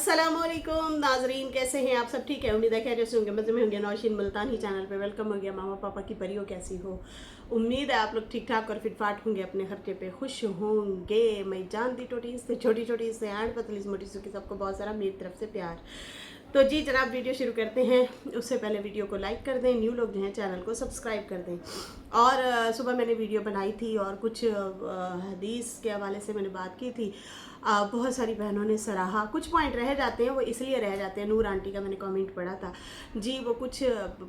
अस्सलामुअलैकुम नाजरीन, कैसे हैं आप सब? ठीक है, उम्मीद है खैरियत से होंगे, मज़े में होंगे। नौशीन मुल्तानी चैनल पे वेलकम हो गया। मामा पापा की परियों कैसी हो? उम्मीद है आप लोग ठीक ठाक और फिट फाट होंगे, अपने खर्चे पे खुश होंगे। मैं जानती टोटी से छोटी छोटी से एंड पतली से मोटी की सबको बहुत सारा मेरी तरफ से प्यार। तो जी जनाब, वीडियो शुरू करते हैं। उससे पहले वीडियो को लाइक कर दें, न्यू लोग जो हैं चैनल को सब्सक्राइब कर दें। और सुबह मैंने वीडियो बनाई थी और कुछ हदीस के हवाले से मैंने बात की थी। बहुत सारी बहनों ने सराहा। कुछ पॉइंट रह जाते हैं, वो इसलिए रह जाते हैं। नूर आंटी का मैंने कमेंट पढ़ा था जी, वो कुछ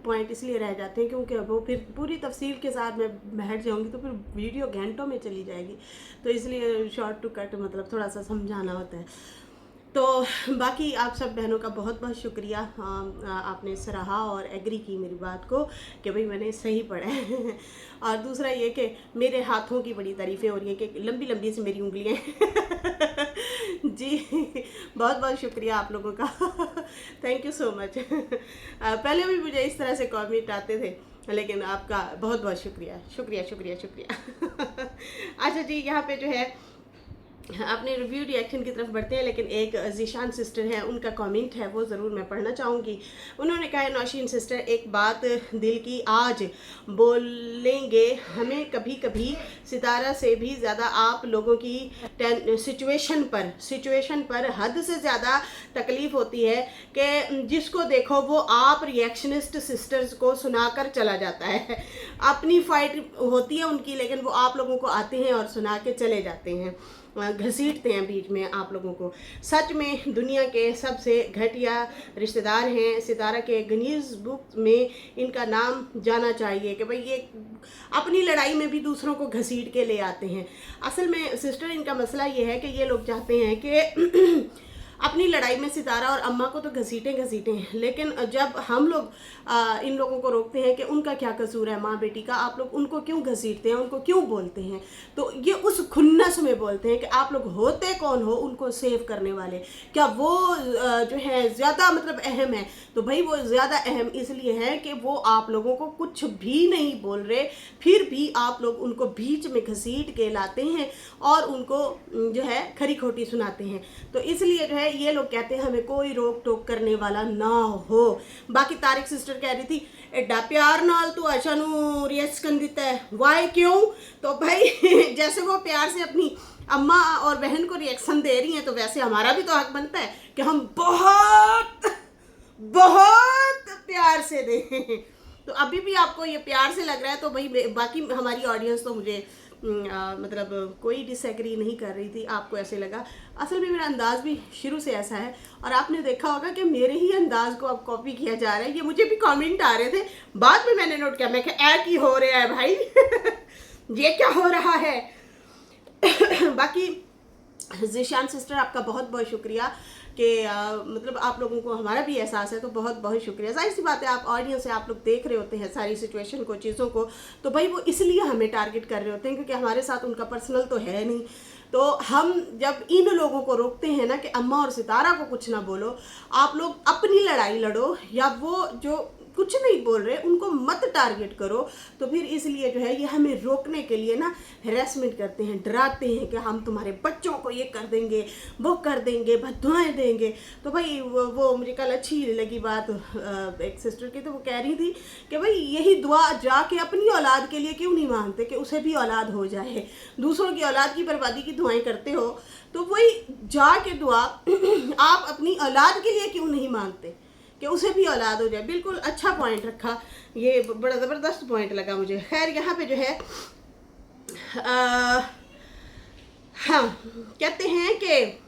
पॉइंट इसलिए रह जाते हैं क्योंकि वो फिर पूरी तफसील के साथ मैं बैठ जाऊंगी तो फिर वीडियो घंटों में चली जाएगी, तो इसलिए शॉर्ट टू कट मतलब थोड़ा सा समझाना होता है। तो बाकी आप सब बहनों का बहुत बहुत शुक्रिया, आपने सराहा और एग्री की मेरी बात को कि भाई मैंने सही पढ़ा है। और दूसरा ये कि मेरे हाथों की बड़ी तारीफ़ें हो रही हैं कि लंबी लंबी सी मेरी उंगलियां जी बहुत बहुत शुक्रिया आप लोगों का। Thank you so much. पहले भी मुझे इस तरह से कमेंट आते थे, लेकिन आपका बहुत बहुत शुक्रिया शुक्रिया शुक्रिया शुक्रिया। अच्छा जी, यहाँ पे जो है अपने रिव्यू रिएक्शन की तरफ बढ़ते हैं, लेकिन एक ज़ीशान सिस्टर है, उनका कमेंट है वो ज़रूर मैं पढ़ना चाहूँगी। उन्होंने कहा है, नौशीन सिस्टर एक बात दिल की आज बोलेंगे, हमें कभी कभी सितारा से भी ज़्यादा आप लोगों की सिचुएशन पर हद से ज़्यादा तकलीफ़ होती है कि जिसको देखो वो आप रिएक्शनिस्ट सिस्टर्स को सुनाकर चला जाता है। अपनी फाइट होती है उनकी, लेकिन वो आप लोगों को आते हैं और सुना के चले जाते हैं, घसीटते हैं बीच में आप लोगों को। सच में दुनिया के सबसे घटिया रिश्तेदार हैं। सितारा के गिनीज बुक में इनका नाम जाना चाहिए कि भाई ये अपनी लड़ाई में भी दूसरों को घसीट के ले आते हैं। असल में सिस्टर, इनका मसला ये है कि ये लोग चाहते हैं कि अपनी लड़ाई में सितारा और अम्मा को तो घसीटें, लेकिन जब हम लोग इन लोगों को रोकते हैं कि उनका क्या कसूर है माँ बेटी का, आप लोग उनको क्यों घसीटते हैं, उनको क्यों बोलते हैं, तो ये उस खुन्नस में बोलते हैं कि आप लोग होते कौन हो उनको सेव करने वाले? क्या वो जो है ज़्यादा मतलब अहम है? तो भाई वो ज़्यादा अहम इसलिए है कि वो आप लोगों को कुछ भी नहीं बोल रहे, फिर भी आप लोग उनको बीच में घसीट के लाते हैं और उनको जो है खरी खोटी सुनाते हैं। तो इसलिए जो है ये लोग कहते हैं हमें कोई रोक टोक करने वाला ना हो। बाकी तारिक सिस्टर कह रही थी एडा प्यार नाल तू आशा नू रिएक्ट कर देता है, वाई क्यों? तो भाई जैसे वो प्यार से अपनी अम्मा और बहन को रिएक्शन दे रही हैं, तो वैसे हमारा भी तो हक बनता है कि हम बहुत बहुत प्यार से दें। तो अभी भी आपको ये प्यार से लग रहा है, तो भाई बाकी हमारी ऑडियंस तो मुझे मतलब कोई डिसएग्री नहीं कर रही थी, आपको ऐसे लगा। असल में मेरा अंदाज़ भी शुरू से ऐसा है, और आपने देखा होगा कि मेरे ही अंदाज़ को अब कॉपी किया जा रहा है। ये मुझे भी कमेंट आ रहे थे, बाद में मैंने नोट किया, मैं क्या ऐड ही हो रहा है भाई। ये क्या हो रहा है? बाकी ज़ीशान सिस्टर, आपका बहुत बहुत शुक्रिया कि मतलब आप लोगों को हमारा भी एहसास है, तो बहुत बहुत शुक्रिया। जाहिर सी बात है, आप ऑडियंस से आप लोग देख रहे होते हैं सारी सिचुएशन को, चीज़ों को, तो भाई वो इसलिए हमें टारगेट कर रहे होते हैं क्योंकि हमारे साथ उनका पर्सनल तो है नहीं। तो हम जब इन लोगों को रोकते हैं ना कि अम्मा और सितारा को कुछ ना बोलो, आप लोग अपनी लड़ाई लड़ो, या वो जो कुछ नहीं बोल रहे उनको मत टारगेट करो, तो फिर इसलिए जो है ये हमें रोकने के लिए ना हैरेसमेंट करते हैं, डराते हैं कि हम तुम्हारे बच्चों को ये कर देंगे, वो कर देंगे, बददुआएं देंगे। तो भाई वो मुझे कल अच्छी लगी बात एक सिस्टर की, तो वो कह रही थी कि भाई यही दुआ जाके अपनी औलाद के लिए क्यों नहीं मांगते कि उसे भी औलाद हो जाए? दूसरों की औलाद की बर्बादी की दुआएं करते हो, तो वही जाके दुआ आप अपनी औलाद के लिए क्यों नहीं मांगते कि उसे भी औलाद हो जाए? बिल्कुल अच्छा पॉइंट रखा, ये बड़ा ज़बरदस्त पॉइंट लगा मुझे। खैर यहाँ पे जो है हाँ, कहते हैं कि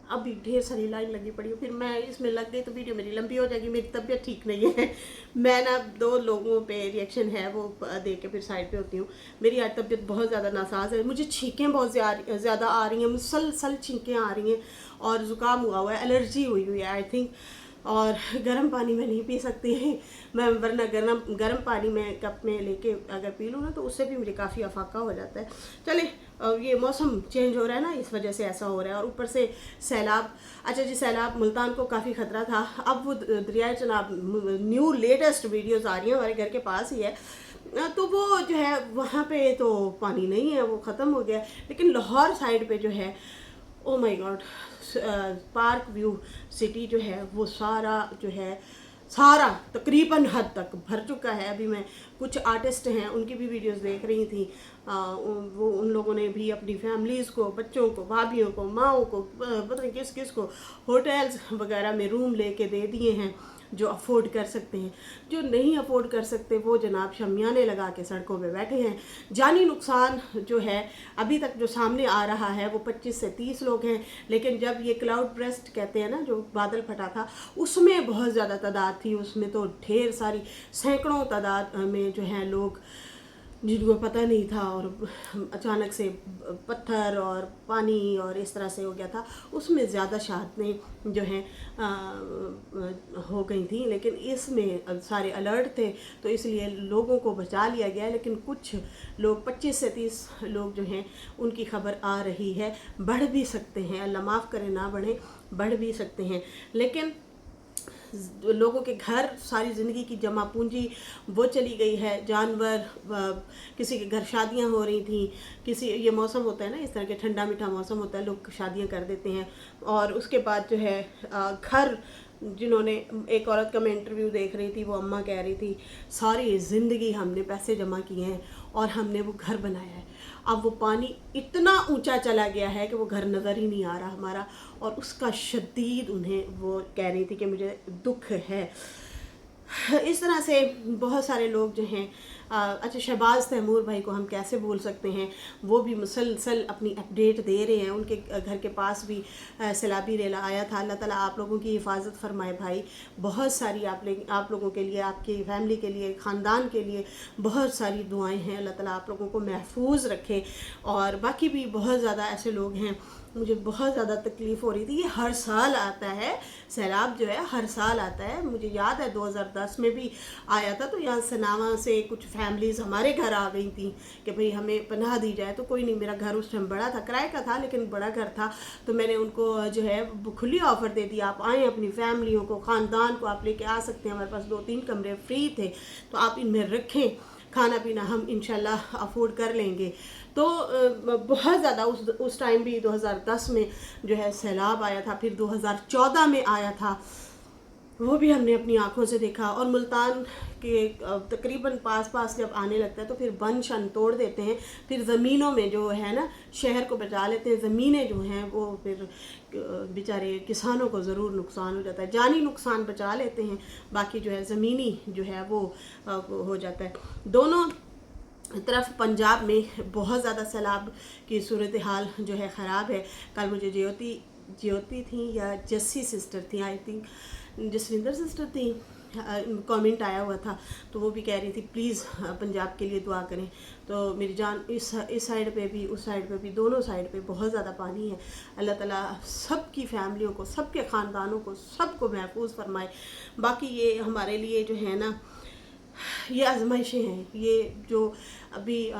अभी ढेर सारी लाइन लगी पड़ी हो, फिर मैं इसमें लग गई तो वीडियो मेरी लंबी हो जाएगी। मेरी तबीयत ठीक नहीं है, मैं ना 2 लोगों पे रिएक्शन है वो दे के फिर साइड पे होती हूँ। मेरी आज तबीयत बहुत ज़्यादा नासाज है, मुझे छींकें बहुत ज़्यादा आ रही हैं, मुसलसल छींकें आ रही हैं, और ज़ुकाम हुआ हुआ है, एलर्जी हुई है आई थिंक। और गर्म पानी में नहीं पी सकती मैं, वरना गर्म पानी में कप में लेके अगर पी लूँ ना तो उससे भी मुझे काफ़ी अफाका हो जाता है। चले, ये मौसम चेंज हो रहा है ना, इस वजह से ऐसा हो रहा है, और ऊपर से सैलाब। अच्छा जी, सैलाब मुल्तान को काफ़ी ख़तरा था, अब वो दरिया चनाब न्यू लेटेस्ट वीडियोज़ आ रही हैं, हमारे घर के पास ही है, तो वो जो है वहाँ पे तो पानी नहीं है, वो ख़त्म हो गया। लेकिन लाहौर साइड पे जो है oh my God, park view city जो है वो सारा जो है सारा तकरीबन हद तक भर चुका है। अभी मैं कुछ आर्टिस्ट हैं उनकी भी वीडियोस देख रही थी, वो उन लोगों ने भी अपनी फैमिलीज़ को, बच्चों को, भाभीयों को, माओं को, पता नहीं किस किस को होटल्स वगैरह में रूम लेके दे दिए हैं जो अफोर्ड कर सकते हैं। जो नहीं अफोर्ड कर सकते वो जनाब शमियाने लगा के सड़कों पे बैठे हैं। जानी नुकसान जो है अभी तक जो सामने आ रहा है वो 25 से 30 लोग हैं, लेकिन जब ये क्लाउड ब्रेस्ट कहते हैं ना, जो बादल फटा था, उसमें बहुत ज़्यादा तादाद थी। उसमें तो ढेर सारी सैकड़ों तादाद में जो हैं लोग जिनको पता नहीं था, और अचानक से पत्थर और पानी और इस तरह से हो गया था। उसमें ज़्यादा शहादतें जो हैं हो गई थी, लेकिन इसमें सारे अलर्ट थे तो इसलिए लोगों को बचा लिया गया। लेकिन कुछ लोग 25 से 30 लोग जो हैं उनकी खबर आ रही है, बढ़ भी सकते हैं, अल्लाह माफ़ करे ना बढ़े, बढ़ भी सकते हैं। लेकिन लोगों के घर, सारी ज़िंदगी की जमा पूंजी वो चली गई है। जानवर, किसी के घर शादियां हो रही थी, किसी, ये मौसम होता है ना इस तरह के, ठंडा मीठा मौसम होता है, लोग शादियां कर देते हैं। और उसके बाद जो है घर, जिन्होंने, एक औरत का मैं इंटरव्यू देख रही थी, वो अम्मा कह रही थी सारी ज़िंदगी हमने पैसे जमा किए हैं और हमने वो घर बनाया है, अब वो पानी इतना ऊंचा चला गया है कि वो घर नज़र ही नहीं आ रहा हमारा। और उसका शदीद उन्हें, वो कह रही थी कि मुझे दुख है। इस तरह से बहुत सारे लोग जो हैं, अच्छा शहबाज तैमूर भाई को हम कैसे भूल सकते हैं, वो भी मुसलसल अपनी अपडेट दे रहे हैं। उनके घर के पास भी सैलाबी रेला आया था। अल्लाह ताला आप लोगों की हिफाजत फरमाए भाई। बहुत सारी आप लोगों के लिए, आपकी फैमिली के लिए, ख़ानदान के लिए बहुत सारी दुआएं हैं। अल्लाह ताला आप लोगों को महफूज रखे। और बाकी भी बहुत ज़्यादा ऐसे लोग हैं, मुझे बहुत ज़्यादा तकलीफ़ हो रही थी। ये हर साल आता है, सैलाब जो है हर साल आता है। मुझे याद है 2010 में भी आया था, तो यहाँ सनावा से कुछ फैमिलीज़ हमारे घर आ गई थी कि भाई हमें पनाह दी जाए। तो कोई नहीं, मेरा घर उस टाइम बड़ा था, किराए का था लेकिन बड़ा घर था, तो मैंने उनको जो है खुली ऑफ़र दे दी, आप आएँ, अपनी फैमिलियों को, ख़ानदान को आप लेके आ सकते हैं। हमारे पास 2-3 कमरे फ्री थे, तो आप इनमें रखें, खाना पीना हम इंशाल्लाह अफोर्ड कर लेंगे। तो बहुत ज़्यादा उस टाइम भी 2010 में जो है सैलाब आया था, फिर 2014 में आया था, वो भी हमने अपनी आंखों से देखा। और मुल्तान के तकरीबन पास जब आने लगता है तो फिर बन शन तोड़ देते हैं, फिर ज़मीनों में जो है ना शहर को बचा लेते हैं। ज़मीनें जो हैं वो फिर बेचारे किसानों को ज़रूर नुकसान हो जाता है, जानी नुकसान बचा लेते हैं, बाकी जो है ज़मीनी जो है वो हो जाता है। दोनों तरफ पंजाब में बहुत ज़्यादा सैलाब की सूरत हाल जो है ख़राब है। कल मुझे ज्योति थी या जस्सी सिस्टर थी, आई थिंक जसविंदर सिस्टर थी, कमेंट आया हुआ था, तो वो भी कह रही थी प्लीज़ पंजाब के लिए दुआ करें। तो मेरी जान, इस साइड पे भी, उस साइड पे भी, दोनों साइड पे बहुत ज़्यादा पानी है। अल्लाह ताला सबकी फैमिलियों को, सबके ख़ानदानों को, सबको महफूज फरमाए। बाकी ये हमारे लिए जो है ना, ये आजमाइशें हैं, ये जो अभी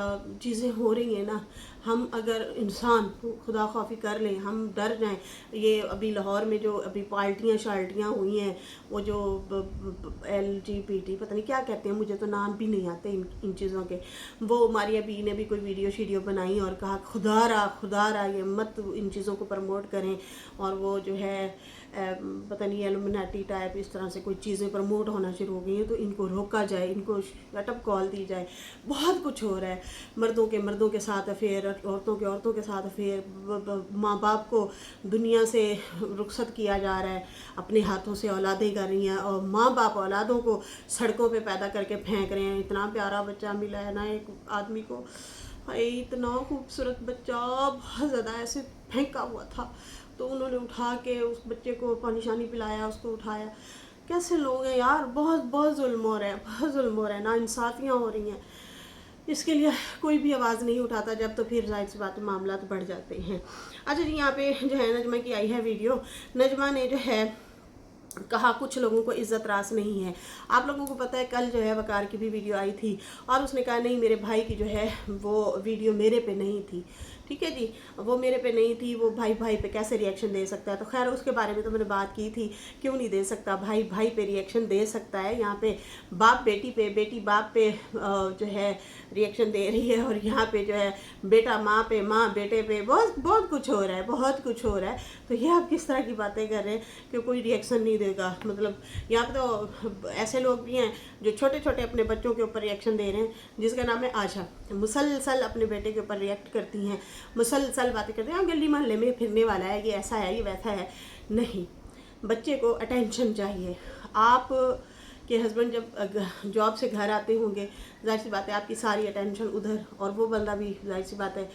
चीज़ें हो रही हैं ना, हम अगर इंसान खुदा खौफी कर लें, हम डर जाएं। ये अभी लाहौर में जो अभी पार्टियां हुई हैं, वो जो LGBT पता नहीं क्या कहते हैं, मुझे तो नाम भी नहीं आते इन चीज़ों के, वो मारिया बी ने भी कोई वीडियो बनाई और कहा खुदा रा ये मत इन चीज़ों को प्रमोट करें। और वो जो है पता नहीं एलुमिनाटी टाइप इस तरह से कोई चीज़ें प्रमोट होना शुरू हो गई हैं, तो इनको रोका जाए, इनको शटअप कॉल दी जाए। बहुत कुछ हो रहा है, मर्दों के साथ अफेयर, औरतों के साथ अफेयर, माँ बाप को दुनिया से रुखसत किया जा रहा है, अपने हाथों से औलादें कर रही हैं, और माँ बाप औलादों को सड़कों पे पैदा करके फेंक रहे हैं। इतना प्यारा बच्चा मिला है ना एक आदमी को, भाई इतना खूबसूरत बच्चा, बहुत ज़्यादा ऐसे फेंका हुआ था, तो उन्होंने उठा के उस बच्चे को पानी शानी पिलाया, उसको उठाया। कैसे लोग हैं यार, बहुत जुल्म हो रहा है, बहुत जुल्म हो रहा है, ना इंसाफियाँ हो रही हैं। इसके लिए कोई भी आवाज़ नहीं उठाता जब, तो फिर जाहिर सी बात है मामला तो बढ़ जाते हैं। अच्छा जी, यहाँ पे जो है नजमा की आई है वीडियो। नजमा ने जो है कहा कुछ लोगों को इज़्ज़त रास नहीं है। आप लोगों को पता है कल जो है वकार की भी वीडियो आई थी और उसने कहा नहीं मेरे भाई की जो है वो वीडियो मेरे पे नहीं थी। ठीक है जी। वो मेरे पे नहीं थी, वो भाई भाई पे कैसे रिएक्शन दे सकता है। तो खैर उसके बारे में तो मैंने बात की थी, क्यों नहीं दे सकता, भाई भाई पे रिएक्शन दे सकता है। यहाँ पे बाप बेटी पे, बेटी बाप पे जो है रिएक्शन दे रही है, और यहाँ पे जो है बेटा माँ पे, माँ बेटे पे, बहुत बहुत कुछ हो रहा है, बहुत कुछ हो रहा है। तो ये आप किस तरह की बातें कर रहे हैं कि कोई रिएक्शन नहीं देगा। मतलब यहाँ पे तो ऐसे लोग भी हैं जो छोटे छोटे अपने बच्चों के ऊपर रिएक्शन दे रहे हैं, जिसका नाम है आशा। मुसलसल अपने बेटे के ऊपर रिएक्ट करती हैं, मुसलसल बातें करते हैं, गली मोहल्ले में फिरने वाला है, ये ऐसा है, ये वैसा है। नहीं, बच्चे को अटेंशन चाहिए। आप के हस्बैंड जब जॉब से घर आते होंगे, जाहिर सी बात है आपकी सारी अटेंशन उधर, और वो बंदा भी जाहिर सी बात है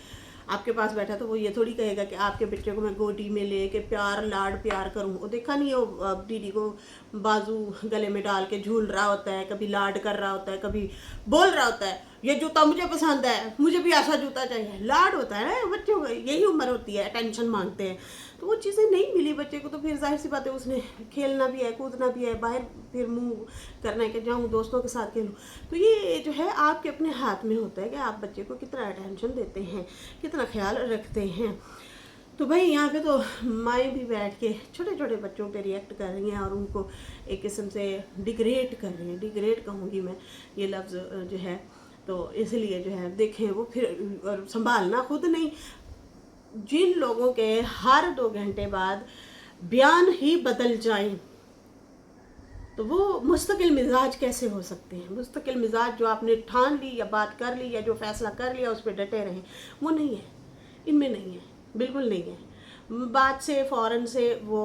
आपके पास बैठा, तो वो ये थोड़ी कहेगा कि आपके बच्चे को मैं गोदी में ले के प्यार लाड प्यार करूँ। वो देखा नहीं, वो दीदी को बाजू गले में डाल के झूल रहा होता है, कभी लाड कर रहा होता है, कभी बोल रहा होता है ये जूता मुझे पसंद है, मुझे भी ऐसा जूता चाहिए। लाड होता है ना बच्चों का, यही उम्र होती है, अटेंशन मांगते हैं। तो वो चीज़ें नहीं मिली बच्चे को, तो फिर जाहिर सी बात है उसने खेलना भी है, कूदना भी है, बाहर फिर मुंह करना है कि जाऊँ दोस्तों के साथ खेलूँ। तो ये जो है आपके अपने हाथ में होता है कि आप बच्चे को कितना अटेंशन देते हैं, कितना ख्याल रखते हैं। तो भाई यहाँ पे तो माएँ भी बैठ के छोटे छोटे बच्चों पे रिएक्ट कर रही हैं, और उनको एक किस्म से डिग्रेड कर रही हैं, डिग्रेड कहूँगी मैं ये लफ्ज़ जो है। तो इसलिए जो है देखें, वो फिर और संभालना खुद नहीं, जिन लोगों के हर 2 घंटे बाद बयान ही बदल जाएं, तो वो मुस्तकिल मिजाज कैसे हो सकते हैं। मुस्तकिल मिजाज जो आपने ठान ली या बात कर ली या जो फैसला कर लिया उस पर डटे रहें, वो नहीं है, इनमें नहीं है, बिल्कुल नहीं है। बात से फ़ौरन से वो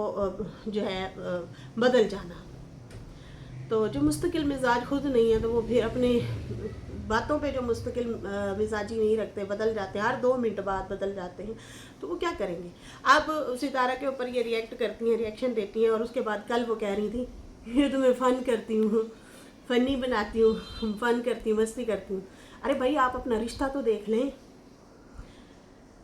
जो है बदल जाना। तो जो मुस्तकिल मिजाज खुद नहीं है, तो वो फिर अपने बातों पे जो मुस्तकिल मिजाजी नहीं रखते, बदल जाते हैं, हर 2 मिनट बाद बदल जाते हैं, तो वो क्या करेंगे। आप सितारा के ऊपर ये रिएक्ट करती हैं, रिएक्शन देती हैं, और उसके बाद कल वो कह रही थी ये तो मैं फ़न करती हूँ, फ़नी बनाती हूँ, फ़न करती हूँ, मस्ती करती हूँ। अरे भाई आप अपना रिश्ता तो देख लें,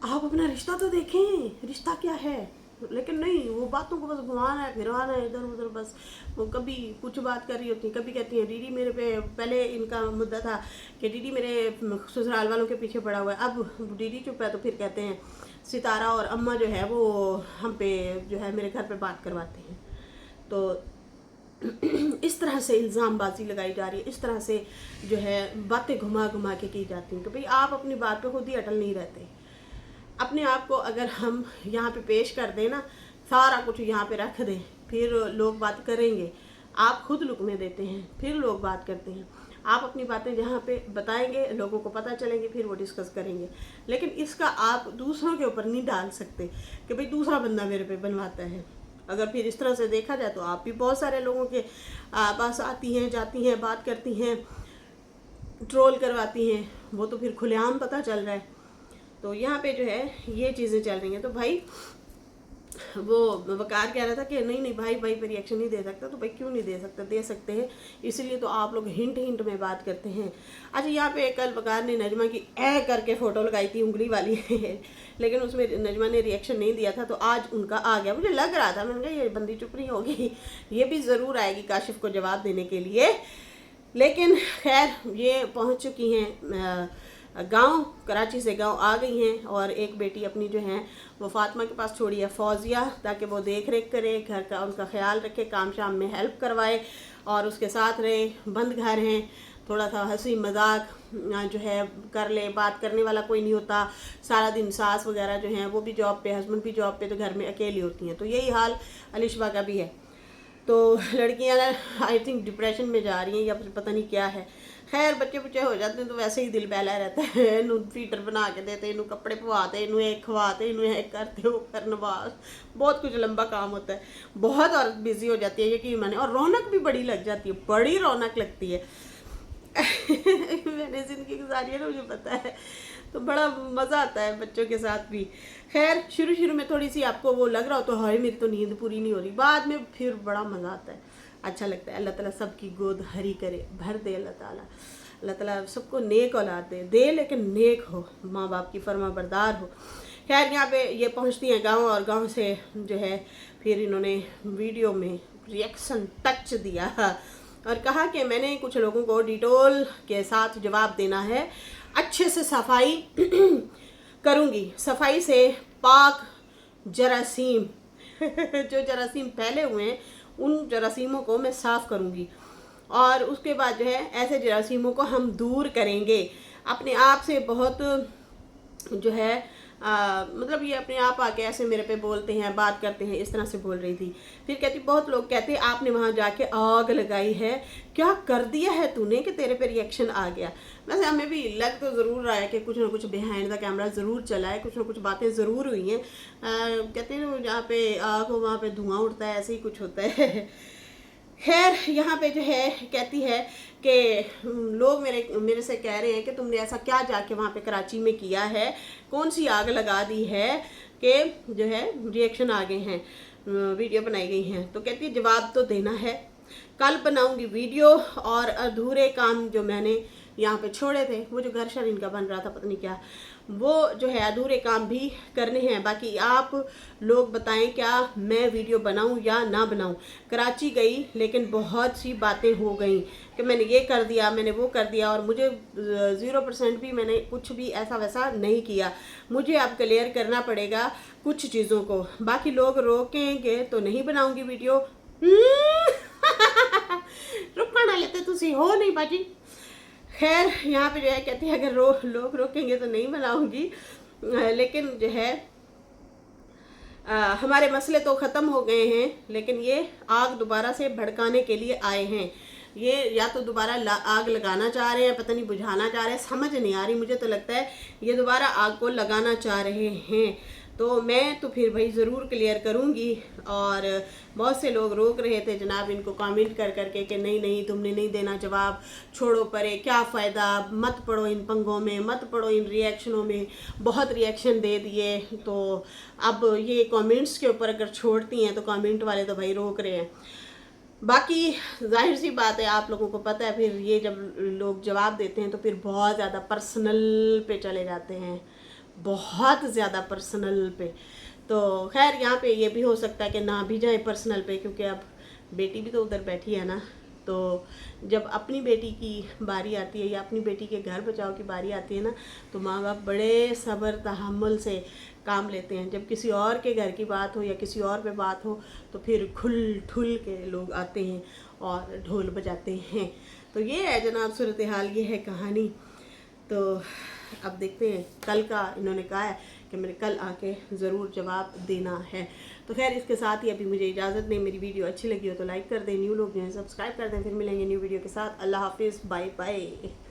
आप अपना रिश्ता तो देखें, रिश्ता क्या है। लेकिन नहीं, वो बातों को बस घुमाना है, फिरवाना है इधर उधर। बस वो कभी कुछ बात कर रही होती है, कभी कहती हैं दीदी मेरे पे, पहले इनका मुद्दा था कि दीदी मेरे ससुराल वालों के पीछे पड़ा हुआ है। अब दीदी चुप है, तो फिर कहते हैं सितारा और अम्मा जो है वो हम पे जो है मेरे घर पे बात करवाते हैं। तो इस तरह से इल्ज़ामबाजी लगाई जा रही है, इस तरह से जो है बातें घुमा घुमा के की जाती हैं। तो भाई आप अपनी बात पे खुद ही अटल नहीं रहते। अपने आप को अगर हम यहाँ पे पेश कर दें ना, सारा कुछ यहाँ पे रख दें, फिर लोग बात करेंगे। आप खुद लुकमे देते हैं, फिर लोग बात करते हैं। आप अपनी बातें जहाँ पे बताएंगे, लोगों को पता चलेंगे, फिर वो डिस्कस करेंगे। लेकिन इसका आप दूसरों के ऊपर नहीं डाल सकते कि भाई दूसरा बंदा मेरे पे बनवाता है। अगर फिर इस तरह से देखा जाए तो आप भी बहुत सारे लोगों के पास आती हैं, जाती हैं, बात करती हैं, ट्रोल करवाती हैं, वो तो फिर खुलेआम पता चल रहा है। तो यहाँ पे जो है ये चीज़ें चल रही हैं। तो भाई वो वकार कह रहा था कि नहीं नहीं भाई भाई पे रिएक्शन नहीं दे सकता। तो भाई क्यों नहीं दे सकता, दे सकते हैं। इसलिए तो आप लोग हिंट हिंट में बात करते हैं। अच्छा, यहाँ पे कल वकार ने नजमा की करके फ़ोटो लगाई थी, उंगली वाली लेकिन उसमें नजमा ने रिएक्शन नहीं दिया था, तो आज उनका आ गया। मुझे लग रहा था, मैंने कहा ये बंदी चुप नहीं होगी, ये भी ज़रूर आएगी काशिफ को जवाब देने के लिए। लेकिन खैर ये पहुँच चुकी हैं गांव, कराची से गांव आ गई हैं, और एक बेटी अपनी जो है वो फातिमा के पास छोड़ी है, फौजिया, ताकि वो देख रेख करे, घर का उनका ख्याल रखे, काम शाम में हेल्प करवाए और उसके साथ रहे। बंद घर हैं, थोड़ा सा हंसी मजाक जो है कर ले, बात करने वाला कोई नहीं होता। सारा दिन सास वगैरह जो हैं वो भी जॉब पे, हस्बैंड भी जॉब पे, तो घर में अकेली होती हैं। तो यही हाल अलिशबा का भी है। तो लड़कियां आई थिंक डिप्रेशन में जा रही हैं या फिर पता नहीं क्या है। खैर बच्चे बच्चे हो जाते हैं तो वैसे ही दिल बहला रहता है। इनू फीटर बना के देते, इनू कपड़े पवाते, इनू एक खवाते, इनू एक करते, वो करने बाद बहुत कुछ लंबा काम होता है। बहुत औरत बिजी हो जाती है, यकीन माने। और रौनक भी बड़ी लग जाती है, बड़ी रौनक लगती है। मैंने जिंदगी गुजारी है ना, मुझे पता है। तो बड़ा मज़ा आता है बच्चों के साथ भी। खैर शुरू में थोड़ी सी आपको वो लग रहा हो तो हाय मेरी तो नींद पूरी नहीं हो रही, बाद में फिर बड़ा मज़ा आता है, अच्छा लगता है। अल्लाह ताला सबकी गोद हरी करे, भर दे अल्लाह ताला सबको नेक औलाद दे लेकिन नेक हो, माँ बाप की फर्मा बरदार हो। खैर यहाँ पे ये पहुँचती हैं गांव, और गांव से जो है फिर इन्होंने वीडियो में रिएक्शन टच दिया और कहा कि मैंने कुछ लोगों को डिटोल के साथ जवाब देना है, अच्छे से सफाई करूँगी। सफाई से पाक जरासीम जो जरासीम फैले हुए हैं उन जरासीमों को मैं साफ़ करूँगी, और उसके बाद जो है ऐसे जरासीमों को हम दूर करेंगे। अपने आप से बहुत जो है मतलब ये अपने आप आके ऐसे मेरे पे बोलते हैं, बात करते हैं, इस तरह से बोल रही थी। फिर कहती, बहुत लोग कहते हैं आपने वहाँ जाके आग लगाई है, क्या कर दिया है तूने कि तेरे पे रिएक्शन आ गया। वैसे हमें भी लग तो ज़रूर रहा है कि कुछ ना कुछ बिहाइंड द कैमरा ज़रूर चला है, कुछ ना कुछ बातें ज़रूर हुई हैं। कहते हैं जहाँ पे आग हो वहाँ पे धुआं उठता है, ऐसे ही कुछ होता है। खैर यहाँ पे जो है कहती है कि लोग मेरे से कह रहे हैं कि तुमने ऐसा क्या जाके वहाँ पे कराची में किया है, कौन सी आग लगा दी है कि जो है रिएक्शन आ गए हैं, वीडियो बनाई गई हैं। तो कहती है जवाब तो देना है, कल बनाऊंगी वीडियो, और अधूरे काम जो मैंने यहाँ पे छोड़े थे, वो जो घर शर इनका बन रहा था पता नहीं क्या, वो जो है अधूरे काम भी करने हैं। बाकी आप लोग बताएं क्या मैं वीडियो बनाऊं या ना बनाऊं। कराची गई लेकिन बहुत सी बातें हो गई कि मैंने ये कर दिया, मैंने वो कर दिया, और मुझे 0% भी मैंने कुछ भी ऐसा वैसा नहीं किया। मुझे अब क्लियर करना पड़ेगा कुछ चीज़ों को। बाकी लोग रोकेंगे तो नहीं बनाऊंगी वीडियो। रुकना ना लेते तुसी हो नहीं बाजी। खैर यहाँ पे जो है कहती है अगर लोग रोकेंगे तो नहीं बनाऊंगी, लेकिन जो है हमारे मसले तो ख़त्म हो गए हैं, लेकिन ये आग दोबारा से भड़काने के लिए आए हैं। ये या तो दोबारा आग लगाना चाह रहे हैं, पता नहीं बुझाना चाह रहे हैं, समझ नहीं आ रही। मुझे तो लगता है ये दोबारा आग को लगाना चाह रहे हैं। तो मैं तो फिर भाई ज़रूर क्लियर करूँगी। और बहुत से लोग रोक रहे थे जनाब इनको कमेंट कर करके कि नहीं नहीं तुमने नहीं देना जवाब, छोड़ो परे, क्या फ़ायदा, मत पड़ो इन पंगों में, मत पड़ो इन रिएक्शनों में। बहुत रिएक्शन दे दिए, तो अब ये कमेंट्स के ऊपर अगर छोड़ती हैं तो कमेंट वाले तो भाई रोक रहे हैं। बाकी जाहिर सी बात है, आप लोगों को पता है, फिर ये जब लोग जवाब देते हैं तो फिर बहुत ज़्यादा पर्सनल पे चले जाते हैं, बहुत ज़्यादा पर्सनल पे। तो खैर यहाँ पे ये भी हो सकता है कि ना भी जाए पर्सनल पे, क्योंकि अब बेटी भी तो उधर बैठी है ना। तो जब अपनी बेटी की बारी आती है या अपनी बेटी के घर बचाव की बारी आती है ना, तो माँ बाप बड़े सब्र तहम्मुल से काम लेते हैं। जब किसी और के घर की बात हो या किसी और पे बात हो तो फिर खुल ठुल के लोग आते हैं और ढोल बजाते हैं। तो ये है जनाब सूरत हाल, ये है कहानी। तो अब देखते हैं, कल का इन्होंने कहा है कि मैंने कल आके ज़रूर जवाब देना है। तो खैर इसके साथ ही अभी मुझे इजाज़त दें। मेरी वीडियो अच्छी लगी हो तो लाइक कर दें, न्यू लोग जो हैं सब्सक्राइब कर दें। फिर मिलेंगे न्यू वीडियो के साथ। अल्लाह हाफिज़, बाय बाय।